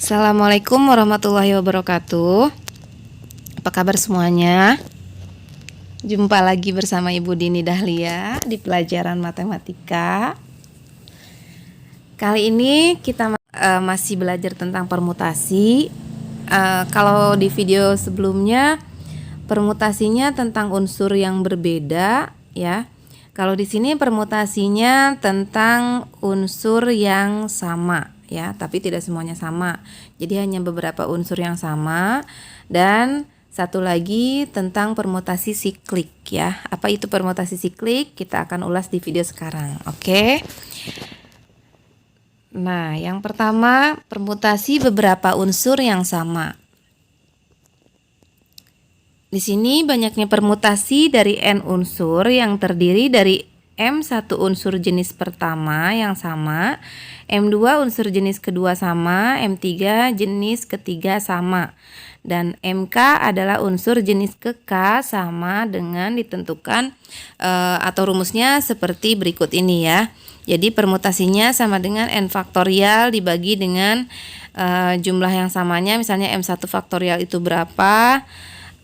Assalamualaikum warahmatullahi wabarakatuh. Apa kabar semuanya? Jumpa lagi bersama Ibu Dini Dahlia di pelajaran matematika. Kali ini kita masih belajar tentang permutasi. Kalau di video sebelumnya permutasinya tentang unsur yang berbeda, ya. Kalau di sini permutasinya tentang unsur yang sama, ya, tapi tidak semuanya sama. Jadi hanya beberapa unsur yang sama. Dan satu lagi tentang permutasi siklik, ya. Apa itu permutasi siklik? Kita akan ulas di video sekarang. Oke. Nah, yang pertama, permutasi beberapa unsur yang sama. Di sini banyaknya permutasi dari N unsur yang terdiri dari M1 unsur jenis pertama yang sama, M2 unsur jenis kedua sama, M3 jenis ketiga sama, dan MK adalah unsur jenis ke K sama dengan ditentukan atau rumusnya seperti berikut ini, ya. Jadi permutasinya sama dengan N faktorial dibagi dengan jumlah yang samanya, misalnya M1 faktorial itu berapa,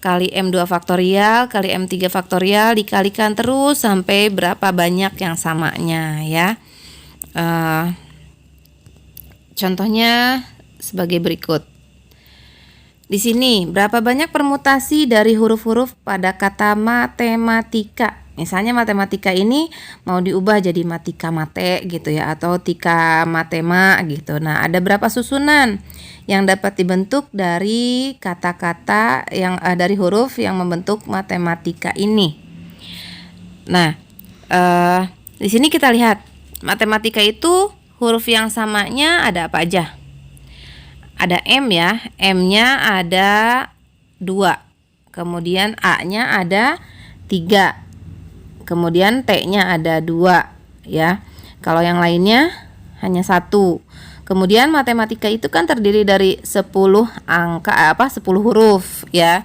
kali M2 faktorial kali M3 faktorial dikalikan terus sampai berapa banyak yang samanya, ya. Contohnya sebagai berikut. Di sini berapa banyak permutasi dari huruf-huruf pada kata matematika. Misalnya matematika ini mau diubah jadi matika mate gitu, ya, atau tika matema gitu. Nah, ada berapa susunan yang dapat dibentuk dari kata-kata yang dari huruf yang membentuk matematika ini. Nah, di sini kita lihat matematika itu huruf yang samanya ada apa aja? Ada M, ya, M-nya ada 2, kemudian A-nya ada 3, kemudian T-nya ada 2, ya. Kalau yang lainnya hanya 1. Kemudian matematika itu kan terdiri dari 10 huruf, ya.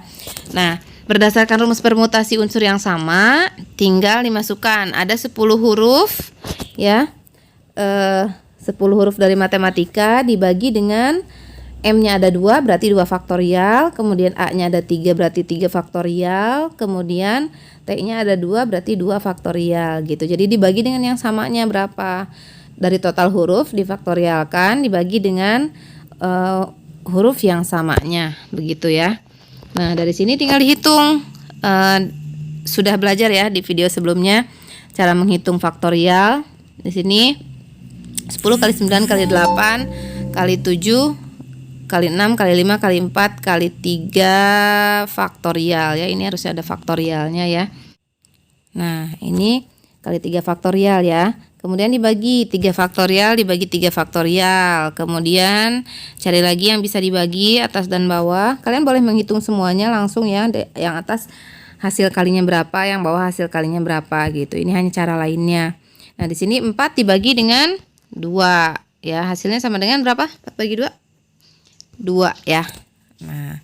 Nah, berdasarkan rumus permutasi unsur yang sama, tinggal dimasukkan. Ada 10 huruf, ya. 10 huruf dari matematika dibagi dengan M-nya ada 2 berarti 2 faktorial, kemudian A-nya ada 3 berarti 3 faktorial, kemudian T-nya ada 2 berarti 2 faktorial gitu. Jadi dibagi dengan yang samanya berapa? Dari total huruf difaktorialkan dibagi dengan huruf yang samanya, begitu, ya. Nah, dari sini tinggal dihitung. Sudah belajar, ya, di video sebelumnya cara menghitung faktorial. Di sini 10 kali 9 kali 8 kali 7 kali 6 kali 5 kali 4 kali 3 faktorial, ya. Ini harus ada faktorialnya, ya. Nah, ini kali 3 faktorial, ya. Kemudian dibagi 3 faktorial dibagi 3 faktorial. Kemudian cari lagi yang bisa dibagi atas dan bawah. Kalian boleh menghitung semuanya langsung, ya. Yang atas hasil kalinya berapa, yang bawah hasil kalinya berapa gitu. Ini hanya cara lainnya. Nah, di sini 4 dibagi dengan 2, ya. Hasilnya sama dengan berapa? 4 bagi 2? 2, ya. Nah,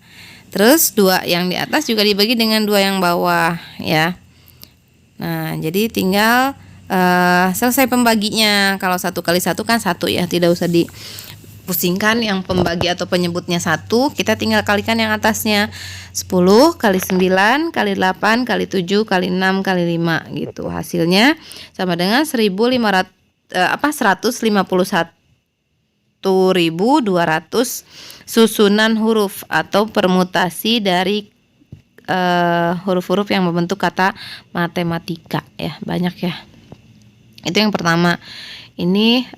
terus 2 yang di atas juga dibagi dengan 2 yang bawah, ya. Nah, jadi tinggal selesai pembaginya. Kalau 1 kali 1 kan 1, ya, tidak usah dipusingkan yang pembagi atau penyebutnya 1. Kita tinggal kalikan yang atasnya. 10 kali 9 kali 8 kali 7 kali 6 kali 5 gitu. Hasilnya sama dengan 151.200 susunan huruf atau permutasi dari huruf-huruf yang membentuk kata matematika, ya. Banyak, ya. Itu yang pertama. Ini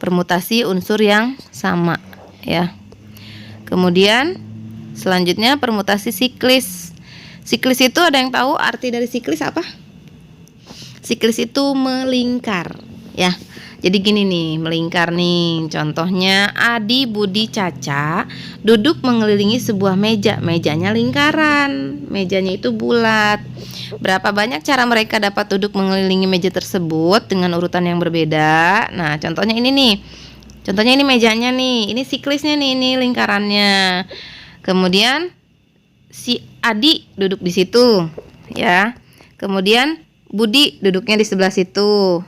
permutasi unsur yang sama, ya. Kemudian selanjutnya permutasi siklis. Siklis itu ada yang tahu arti dari siklis apa? Siklis itu melingkar, ya. Jadi gini nih, melingkar nih. Contohnya Adi, Budi, Caca duduk mengelilingi sebuah meja. Mejanya lingkaran, mejanya itu bulat. Berapa banyak cara mereka dapat duduk mengelilingi meja tersebut dengan urutan yang berbeda? Nah, contohnya ini nih. Contohnya ini mejanya nih. Ini siklisnya nih, ini lingkarannya. Kemudian si Adi duduk di situ, ya. Kemudian Budi duduknya di sebelah situ.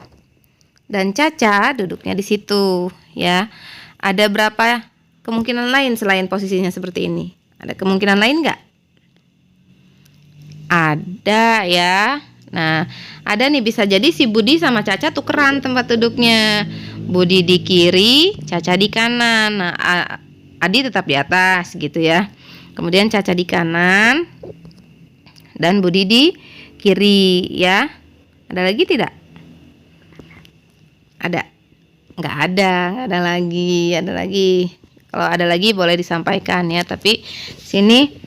Dan Caca duduknya di situ, ya. Ada berapa kemungkinan lain selain posisinya seperti ini? Ada kemungkinan lain nggak? Ada ya. Nah, ada nih, bisa jadi si Budi sama Caca tukeran tempat duduknya. Budi di kiri, Caca di kanan. Nah, Adi tetap di atas gitu ya. Kemudian Caca di kanan dan Budi di kiri ya. Ada lagi tidak? Ada? Nggak ada lagi. Ada lagi. Kalau ada lagi boleh disampaikan ya. Tapi sini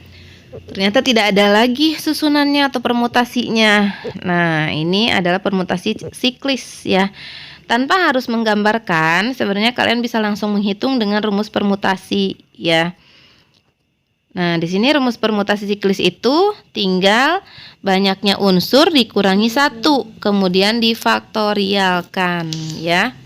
ternyata tidak ada lagi susunannya atau permutasinya. Nah, ini adalah permutasi siklis ya. Tanpa harus menggambarkan, sebenarnya kalian bisa langsung menghitung dengan rumus permutasi ya. Nah, di sini rumus permutasi siklis itu tinggal banyaknya unsur dikurangi 1, kemudian difaktorialkan ya.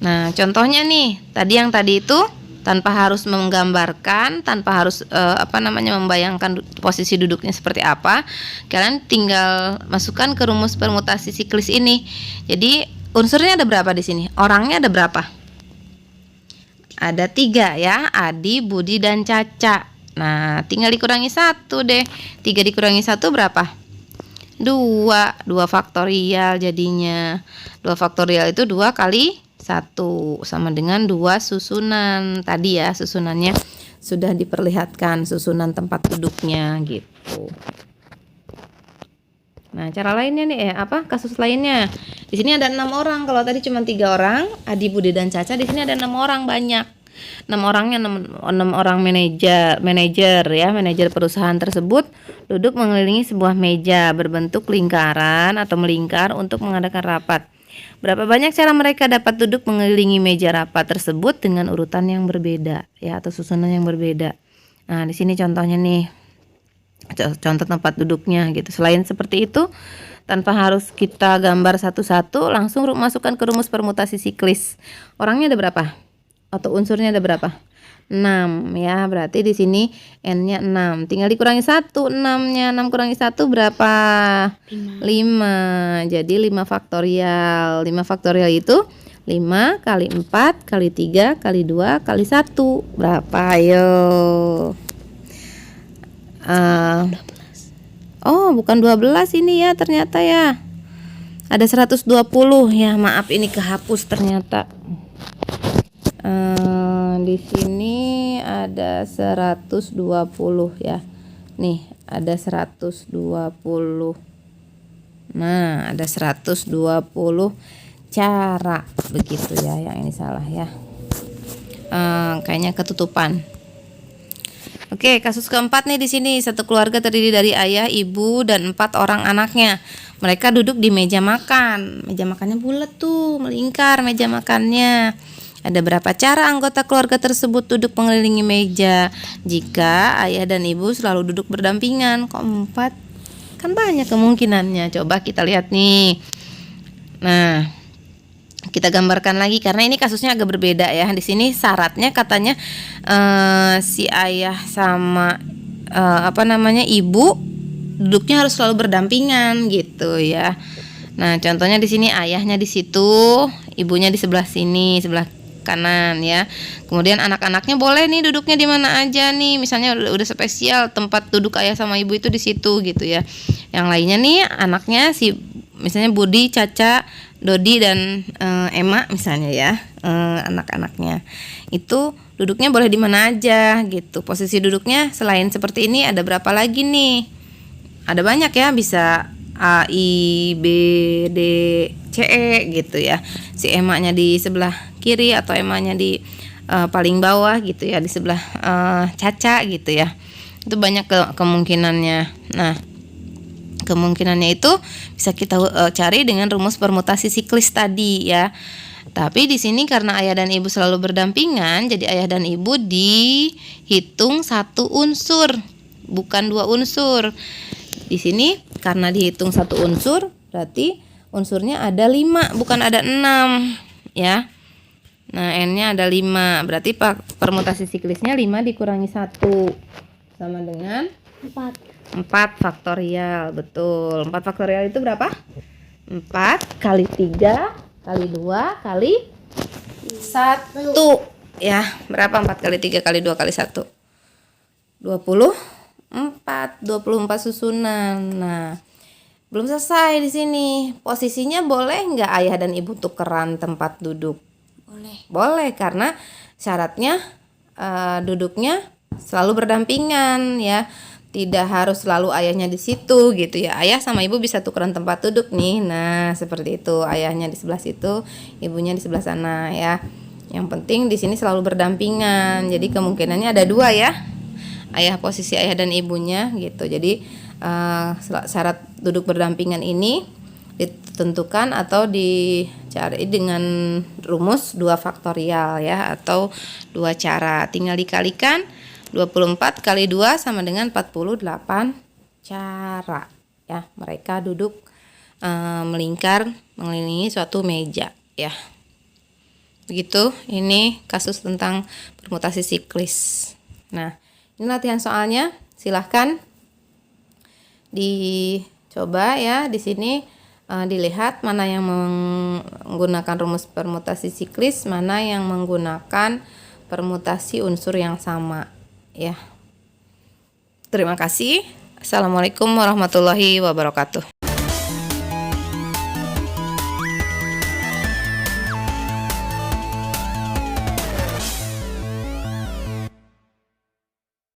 Nah, contohnya nih, tadi itu tanpa harus menggambarkan, tanpa harus membayangkan posisi duduknya seperti apa, kalian tinggal masukkan ke rumus permutasi siklis ini. Jadi unsurnya ada berapa di sini? Orangnya ada berapa? Ada 3 ya, Adi, Budi, dan Caca. Nah, tinggal dikurangi 1 deh. 3 dikurangi 1 berapa? 2 faktorial jadinya. 2 faktorial itu 2 kali 1 sama dengan 2 susunan. Tadi ya susunannya sudah diperlihatkan, susunan tempat duduknya gitu. Nah, cara lainnya nih kasus lainnya. Di sini ada 6 orang. Kalau tadi cuma 3 orang, Adi, Budi, dan Caca, di sini ada 6 orang, banyak. 6 orangnya 6 orang manajer perusahaan tersebut duduk mengelilingi sebuah meja berbentuk lingkaran atau melingkar untuk mengadakan rapat. Berapa banyak cara mereka dapat duduk mengelilingi meja rapat tersebut dengan urutan yang berbeda ya, atau susunan yang berbeda. Nah, di sini contohnya nih. Contoh tempat duduknya gitu. Selain seperti itu, tanpa harus kita gambar satu-satu, langsung masukkan ke rumus permutasi siklis. Orangnya ada berapa? Atau unsurnya ada berapa? 6 ya. Berarti di sini N-nya 6. Tinggal dikurangi 1, 6-nya. 6 kurangi 1 berapa? 5. Jadi 5 faktorial. 5 faktorial itu 5 kali 4 kali 3 kali 2 kali 1. Berapa? Ayo. Bukan 12 ini ya ternyata ya. Ada 120 ya. Maaf, ini kehapus ternyata. Di sini ada 120 ya. Nih, ada 120. Nah, ada 120 cara begitu ya. Yang ini salah ya. Kayaknya ketutupan. Oke, kasus keempat nih di sini. Satu keluarga terdiri dari ayah, ibu, dan 4 orang anaknya. Mereka duduk di meja makan. Meja makannya bulat tuh, melingkar meja makannya. Ada berapa cara anggota keluarga tersebut duduk mengelilingi meja jika ayah dan ibu selalu duduk berdampingan? Kok 4? Kan banyak kemungkinannya. Coba kita lihat nih. Nah, kita gambarkan lagi karena ini kasusnya agak berbeda ya. Di sini syaratnya katanya si ayah sama ibu duduknya harus selalu berdampingan gitu ya. Nah, contohnya di sini ayahnya di situ, ibunya di sebelah sini, sebelah kanan ya. Kemudian anak-anaknya boleh nih duduknya di mana aja nih. Misalnya udah spesial tempat duduk ayah sama ibu itu di situ gitu ya. Yang lainnya nih anaknya misalnya Budi, Caca, Dodi, dan Emma misalnya ya, anak-anaknya itu duduknya boleh di mana aja gitu. Posisi duduknya selain seperti ini ada berapa lagi nih? Ada banyak ya, bisa A, I, B, D, C, E gitu ya. Si Emma-nya di sebelah kiri atau Emma-nya di paling bawah gitu ya, di sebelah Caca gitu ya. Itu banyak kemungkinannya. Nah, kemungkinannya itu bisa kita cari dengan rumus permutasi siklis tadi ya. Tapi di sini karena ayah dan ibu selalu berdampingan, jadi ayah dan ibu dihitung 1 unsur, bukan 2 unsur. Di sini karena dihitung 1 unsur, berarti unsurnya ada 5, bukan ada 6 ya. Nah, N-nya ada 5, berarti permutasi siklisnya 5 dikurangi 1 sama dengan 4 faktorial. Betul. 4 faktorial itu berapa? 4 kali 3 kali 2 kali 1. Ya, berapa 4 kali 3 kali 2 kali 1? 24 susunan. Nah, belum selesai di sini. Posisinya boleh nggak ayah dan ibu tukeran tempat duduk? Boleh, karena syaratnya duduknya selalu berdampingan ya. Tidak harus selalu ayahnya di situ gitu ya. Ayah sama ibu bisa tukeran tempat duduk nih. Nah, seperti itu. Ayahnya di sebelah situ, ibunya di sebelah sana ya. Yang penting di sini selalu berdampingan. Jadi kemungkinannya ada dua ya. Posisi ayah dan ibunya gitu. Jadi syarat duduk berdampingan ini ditentukan atau dicari dengan rumus 2 faktorial ya, atau 2 cara. Tinggal dikalikan 24 kali 2 sama dengan 48 cara ya. Mereka duduk melingkar mengelilingi suatu meja ya. Begitu, ini kasus tentang permutasi siklis. Nah, ini latihan soalnya, silahkan dicoba ya. Di sini dilihat mana yang menggunakan rumus permutasi siklis, mana yang menggunakan permutasi unsur yang sama ya. Terima kasih. Assalamualaikum warahmatullahi wabarakatuh.